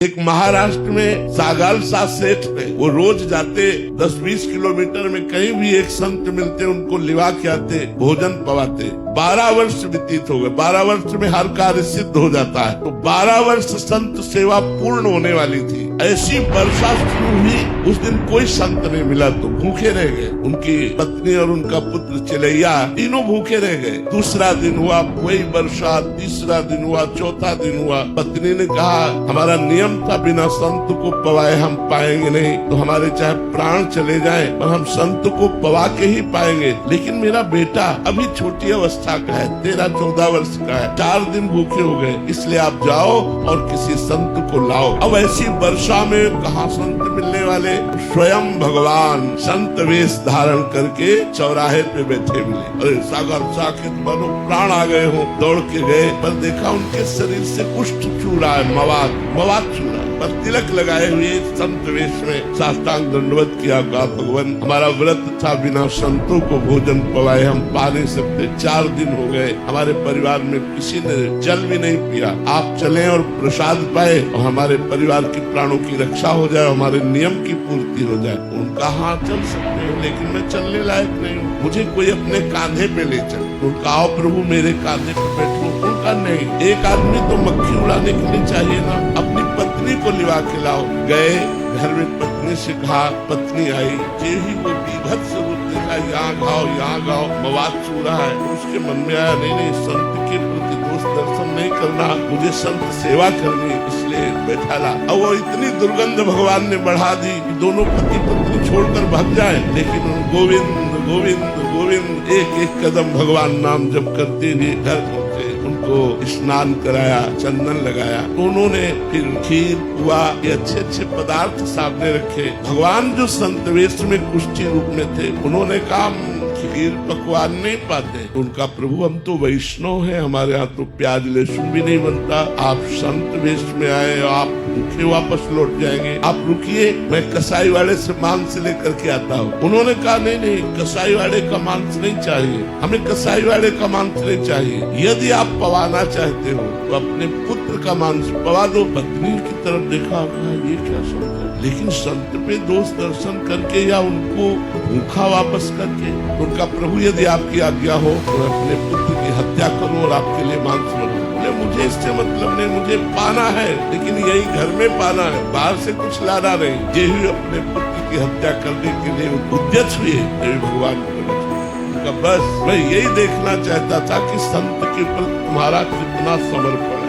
एक महाराष्ट्र में सागालसा सेठ है, वो रोज जाते 10-20 किलोमीटर में कहीं भी एक संत मिलते उनको लिवा के आते, भोजन पवाते। 12 वर्ष व्यतीत हो गए। 12 वर्ष में हर कार्य सिद्ध हो जाता है। तो 12 वर्ष संत सेवा पूर्ण होने वाली थी। ऐसी वर्षा शुरू हुई, उस दिन कोई संत नहीं मिला तो भूखे रह गए। उनकी पत्नी और उनका पुत्र चलैया तीनों भूखे रह गए। दूसरा दिन हुआ वही वर्षा, तीसरा दिन हुआ, चौथा दिन हुआ। पत्नी ने कहा हमारा नियम था बिना संत को पवाए हम पाएंगे नहीं, तो हमारे चाहे प्राण चले जाएं पर हम संत को पवा के ही पाएंगे। लेकिन मेरा बेटा अभी छोटी अवस्था का है, 13-14 वर्ष का है, 4 दिन भूखे हो गए, इसलिए आप जाओ और किसी संत को लाओ। अब ऐसी वर्षा में कहाँ संत मिलने वाले? स्वयं भगवान संत वेश धारण करके चौराहे पे बैठे मिले। अरे सागर साकित मानो प्राण आ गए हो, दौड़ के गए पर देखा उनके शरीर से कुष्ठ छू रहा है, मवाद छू रहा है, पर तिलक लगाए हुए संत वेश में साष्टांग दंडवत किया। कहा भगवान हमारा व्रत था, बिना संतों को भोजन पवाए हम पा नहीं सकते। 4 दिन हो गए, हमारे परिवार में किसी ने जल भी नहीं पिया। आप चलें और प्रसाद पाए और हमारे परिवार के प्राणों की रक्षा हो जाए, हमारे नियम की पूर्ति हो जाए। उनका हाँ चल सकते हो, लेकिन मैं चलने लायक नहीं हूँ, मुझे कोई अपने कांधे पे ले चल। उनका आओ प्रभु मेरे कांधे पे बैठो। उनका नहीं, एक आदमी तो मक्खी उड़ाने के लिए चाहिए ना, अपनी पत्नी को लिवा के लाओ। गए घर में पत्नी से कहा, पत्नी आई, जे ही वो बीभत्स रूप देखा, यहाँ गाओ मवाद छू रहा है। तो उसके मन में आया नहीं संत के प्रति दोष दर्शन नहीं करना, मुझे संत सेवा करनी, इसलिए बैठा ला। अब वो इतनी दुर्गंध भगवान ने बढ़ा दी कि दोनों पति पत्नी छोड़कर भाग जाए, लेकिन गोविंद गोविंद गोविंद एक कदम भगवान नाम जप करते हुए घर पहुँचे। उनको स्नान कराया, चंदन लगाया। उन्होंने फिर खीर पुआ ये अच्छे पदार्थ सामने रखे। भगवान जो संत वेश में कुष्ठी रूप में थे, उन्होंने कहा खीर पकवान नहीं पाते। उनका प्रभु हम तो वैष्णव हैं, हमारे यहाँ तो प्याज लहसुन भी नहीं बनता। आप संत वेश में आए, आप भूखे वापस लौट जाएंगे, आप रुकिए, मैं कसाई वाले से मांस लेकर के आता हूँ। उन्होंने कहा नहीं, कसाई वाले का मांस नहीं चाहिए, हमें कसाई वाले का मांस नहीं चाहिए। यदि आप पवाना चाहते हो तो अपने पुत्र का मांस पवा दो। पत्नी की तरफ देखा, ये क्या समझा? लेकिन संत पे दोष दर्शन करके या उनको भूखा वापस करके? उनका प्रभु यदि आपकी आज्ञा हो तो मैं अपने पुत्र की हत्या करूं और आपके लिए मांस बनाऊं। मुझे इससे मतलब नहीं, मुझे पाना है, लेकिन यही घर में पाना है, बाहर से कुछ लाना नहीं। ये ही अपने पुत्र की हत्या करने के लिए उद्यत हुए भगवान को। बस मैं यही देखना चाहता था कि संत के प्रति तुम्हारा कितना समर्पण